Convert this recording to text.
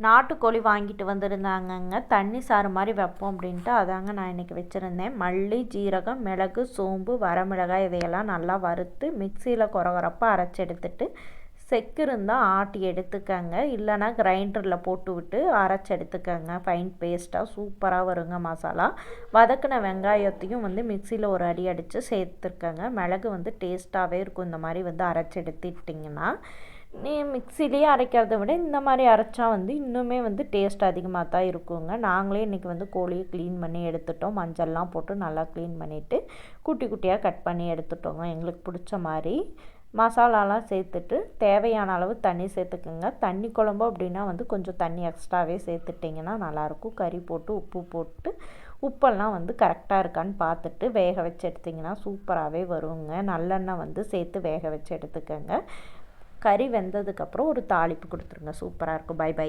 நாட்டுக்கோழி வாங்கிட்டு வந்திருந்தாங்கங்க. தண்ணி சாறு மாதிரி வைப்போம் அப்படின்ட்டு அதாங்க நான் இன்றைக்கி வச்சுருந்தேன். மல்லி, ஜீரகம், மிளகு, சோம்பு, வரமிளகாய் இதையெல்லாம் நல்லா வறுத்து மிக்சியில் கொரகொரப்பாக அரைச்சி எடுத்துட்டு, செக்கு இருந்தால் ஆட்டி எடுத்துக்கங்க, இல்லைனா கிரைண்டரில் போட்டு விட்டு அரைச்சி எடுத்துக்கங்க. ஃபைன் பேஸ்ட்டாக சூப்பராக வருங்க மசாலா. வதக்கின வெங்காயத்தையும் மிக்சியில் ஒரு அடி அடித்து சேர்த்துருக்கங்க. மிளகு டேஸ்ட்டாகவே இருக்கும் இந்த மாதிரி அரைச்சி எடுத்துட்டிங்கன்னா. நீ மிக்சிலேயே அரைக்கிறத விட இந்த மாதிரி அரைச்சா இன்னுமே டேஸ்ட் அதிகமாக தான் இருக்குங்க. நாங்களே இன்றைக்கி கோழியை க்ளீன் பண்ணி எடுத்துட்டோம். மஞ்சள்லாம் போட்டு நல்லா க்ளீன் பண்ணிவிட்டு குட்டி குட்டியாக கட் பண்ணி எடுத்துட்டோங்க. எங்களுக்கு பிடிச்ச மாதிரி மசாலாலாம் சேர்த்துட்டு தேவையான அளவு தண்ணி சேர்த்துக்குங்க. தண்ணி குழம்பு அப்படின்னா கொஞ்சம் தண்ணி எக்ஸ்ட்ராவே சேர்த்துட்டிங்கன்னா நல்லாயிருக்கும். கறி போட்டு உப்பு போட்டு உப்பெல்லாம் கரெக்டாக இருக்கான்னு பார்த்துட்டு வேக வச்சு எடுத்திங்கன்னா சூப்பராகவே வருங்க. நல்லெண்ணெய் சேர்த்து வேக வச்சு எடுத்துக்கோங்க. கறி வெந்ததுக்கப்புறம் ஒரு தாளிப்பு கொடுத்துருங்க. சூப்பராக இருக்கும். Bye by.